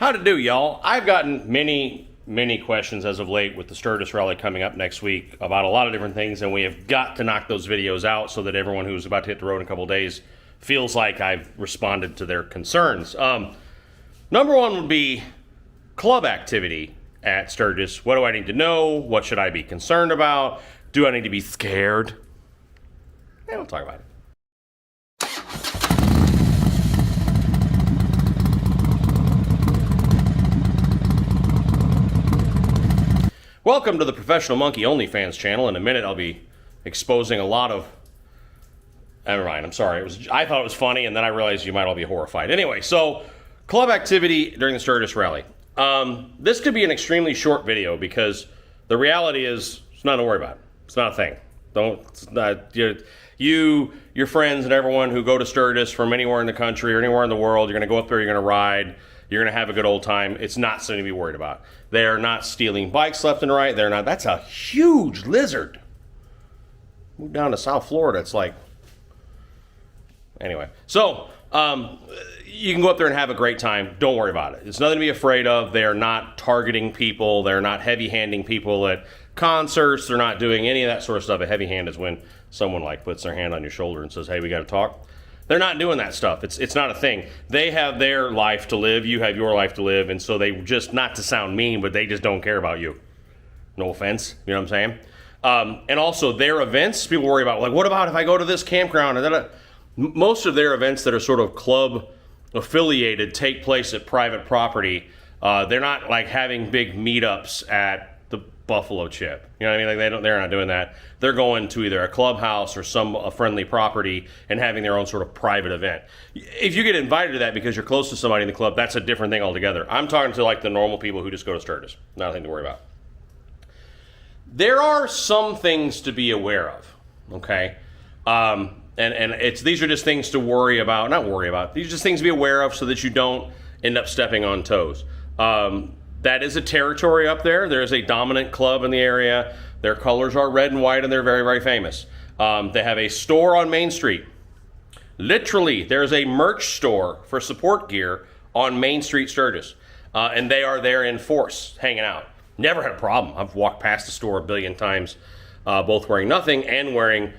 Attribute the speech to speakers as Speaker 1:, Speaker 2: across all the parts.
Speaker 1: How to do, y'all? I've gotten many questions as of late with the Sturgis rally coming up next week about a lot of different things, and we have got to knock those videos out so that everyone who's about to hit the road in a couple of days feels like I've responded to their concerns. Number one would be club activity at Sturgis. What do I need to know? What should I be concerned about? Do I need to be scared? Yeah, we'll talk about it. Welcome to the Professional Monkey OnlyFans channel. In a minute, I'll be exposing a lot of... Never mind, I'm sorry. I thought it was funny, and then I realized you might all be horrified. Anyway, so club activity during the Sturgis rally. This could be an extremely short video because the reality is it's nothing to worry about. It's not a thing. Your friends and everyone who go to Sturgis from anywhere in the country or anywhere in the world, you're going to go up there, you're going to ride, you're going to have a good old time. It's not something to be worried about. They are not stealing bikes left and right. They're not. That's a huge lizard. Move down to South Florida. It's like, anyway. So you can go up there and have a great time. Don't worry about it. It's nothing to be afraid of. They're not targeting people. They're not heavy-handing people at concerts. They're not doing any of that sort of stuff. A heavy hand is when someone like puts their hand on your shoulder and says, "Hey, we got to talk." They're not doing that stuff. It's not a thing. They have their life to live. You have your life to live. And so they just, not to sound mean, but they just don't care about you. No offense. You know what I'm saying? And also their events, people worry about, like, what about if I go to this campground? And most of their events that are sort of club affiliated take place at private property. They're not like having big meetups at the Buffalo Chip. You know what I mean? Like they're not doing that. They're going to either a clubhouse or a friendly property and having their own sort of private event. If you get invited to that because you're close to somebody in the club, that's a different thing altogether. I'm talking to like the normal people who just go to Sturgis. Not a thing to worry about. There are some things to be aware of, okay? And these are just things to worry about, not worry about, these are just things to be aware of so that you don't end up stepping on toes. That is a territory up there. There's a dominant club in the area. Their colors are red and white, and they're very, very famous. They have a store on Main Street. Literally, there's a merch store for support gear on Main Street, Sturgis. And they are there in force, hanging out. Never had a problem. I've walked past the store a billion times, both wearing nothing and wearing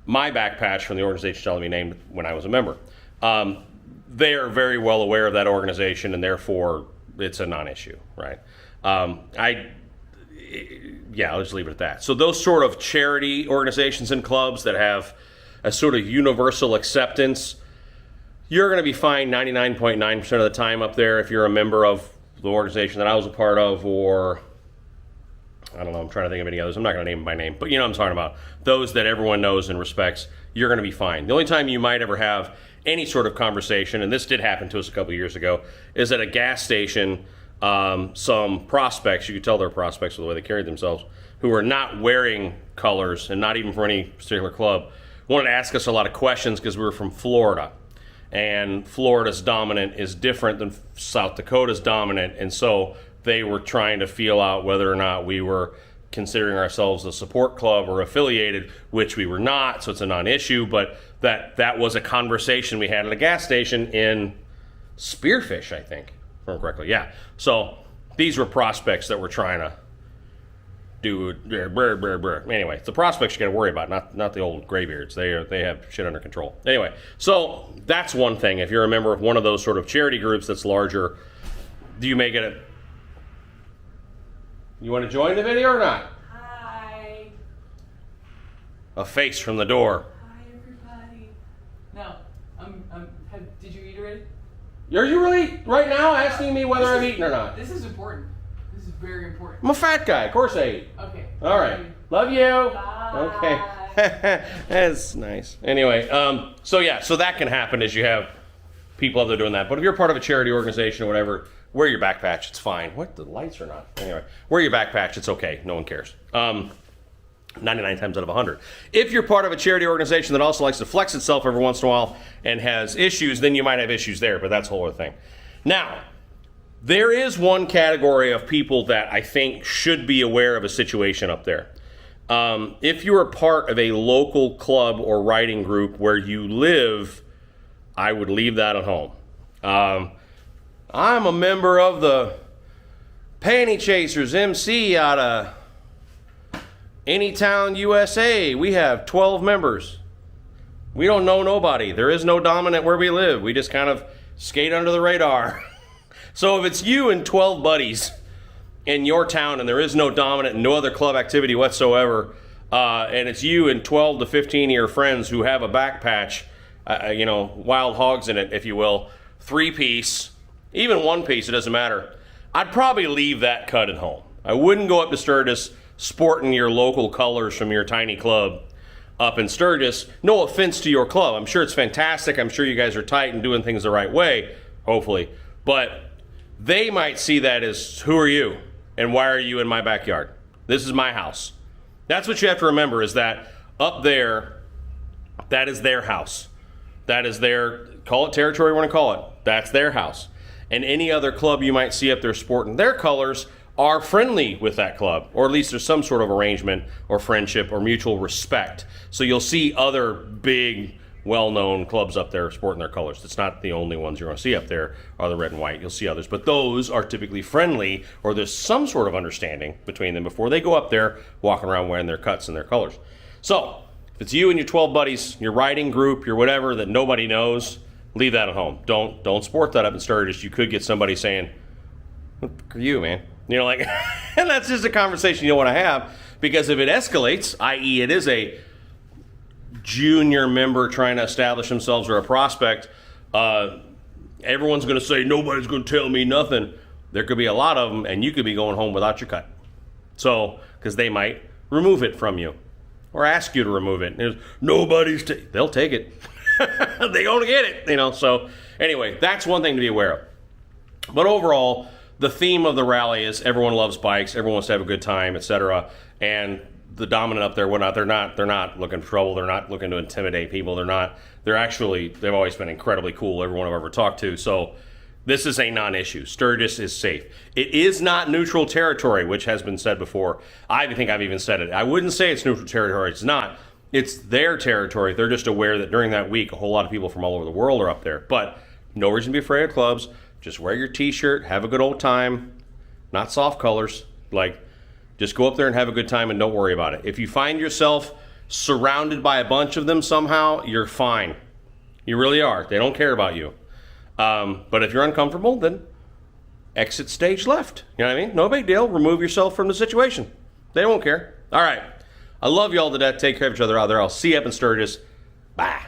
Speaker 1: my back patch from the organization telling me named when I was a member. They are very well aware of that organization, and therefore it's a non-issue, right? I'll just leave it at that. So those sort of charity organizations and clubs that have a sort of universal acceptance, you're going to be fine 99.9% of the time up there if you're a member of the organization that I was a part of, or I don't know, I'm trying to think of any others. I'm not going to name them by name, but you know what I'm talking about. Those that everyone knows and respects, you're going to be fine. The only time you might ever have any sort of conversation, and this did happen to us a couple of years ago, is at a gas station. Some prospects, you could tell they're prospects with the way they carried themselves, who are not wearing colors and not even for any particular club, wanted to ask us a lot of questions because we were from Florida. And Florida's dominant is different than South Dakota's dominant, and so they were trying to feel out whether or not we were considering ourselves a support club or affiliated, which we were not, so it's a non-issue, but that was a conversation we had at a gas station in Spearfish, I think, if I remember correctly. Yeah. So these were prospects that were trying to do anyway, it's the prospects you got to worry about, not the old graybeards. They have shit under control. Anyway, so that's one thing. If you're a member of one of those sort of charity groups that's larger, you may get it. You want to join the video or not?
Speaker 2: Hi.
Speaker 1: A face from the door.
Speaker 2: Hi, everybody. No, did you eat already?
Speaker 1: Are you really right now asking me whether I've eaten or not?
Speaker 2: This is important. This is very important.
Speaker 1: I'm a fat guy. Of course I eat.
Speaker 2: Okay.
Speaker 1: All right. Love you.
Speaker 2: Bye.
Speaker 1: Okay. That's nice. Anyway, so that can happen as you have people out there doing that. But if you're part of a charity organization or whatever, wear your back patch. It's fine. What? The lights are not. Anyway, wear your back patch. It's okay. No one cares. 99 times out of 100. If you're part of a charity organization that also likes to flex itself every once in a while and has issues, then you might have issues there, but that's a whole other thing. Now, there is one category of people that I think should be aware of a situation up there. If you're a part of a local club or riding group where you live, I would leave that at home. I'm a member of the Panty Chasers MC out of Anytown, USA. We have 12 members. We don't know nobody. There is no dominant where we live. We just kind of skate under the radar. So if it's you and 12 buddies in your town and there is no dominant and no other club activity whatsoever, and it's you and 12 to 15 of your friends who have a back patch, wild hogs in it, if you will, 3-piece, even 1-piece, it doesn't matter. I'd probably leave that cut at home. I wouldn't go up to Sturgis sporting your local colors from your tiny club up in Sturgis. No offense to your club. I'm sure it's fantastic. I'm sure you guys are tight and doing things the right way, hopefully. But they might see that as, who are you? And why are you in my backyard? This is my house. That's what you have to remember, is that up there, that is their house. That is their, call it territory you want to call it. That's their house. And any other club you might see up there sporting their colors are friendly with that club, or at least there's some sort of arrangement or friendship or mutual respect. So you'll see other big, well-known clubs up there sporting their colors. It's not the only ones you're going to see up there are the red and white. You'll see others, but those are typically friendly, or there's some sort of understanding between them before they go up there walking around wearing their cuts and their colors. So if it's you and your 12 buddies, your riding group, your whatever that nobody knows, leave that at home. Don't sport that up in Sturgis. You could get somebody saying, "What are you, man?" And that's just a conversation you don't want to have, because if it escalates, i.e. it is a junior member trying to establish themselves or a prospect, everyone's going to say, nobody's going to tell me nothing. There could be a lot of them, and you could be going home without your cut. So, because they might remove it from you or ask you to remove it. There's they'll take it. They're going to get it, So, anyway, that's one thing to be aware of. But overall, the theme of the rally is everyone loves bikes, everyone wants to have a good time, etc. And the dominant up there, whatnot, they're not looking for trouble. They're not looking to intimidate people. They've always been incredibly cool, everyone I've ever talked to. So this is a non-issue. Sturgis is safe. It is not neutral territory, which has been said before. I think I've even said it. I wouldn't say it's neutral territory. It's not. It's their territory. They're just aware that during that week, a whole lot of people from all over the world are up there. But no reason to be afraid of clubs. Just wear your t-shirt, have a good old time. Not soft colors. Just go up there and have a good time and don't worry about it. If you find yourself surrounded by a bunch of them somehow, you're fine. You really are. They don't care about you. But if you're uncomfortable, then exit stage left. You know what I mean? No big deal. Remove yourself from the situation. They won't care. All right. I love you all to death. Take care of each other out there. I'll see you up in Sturgis. Bye.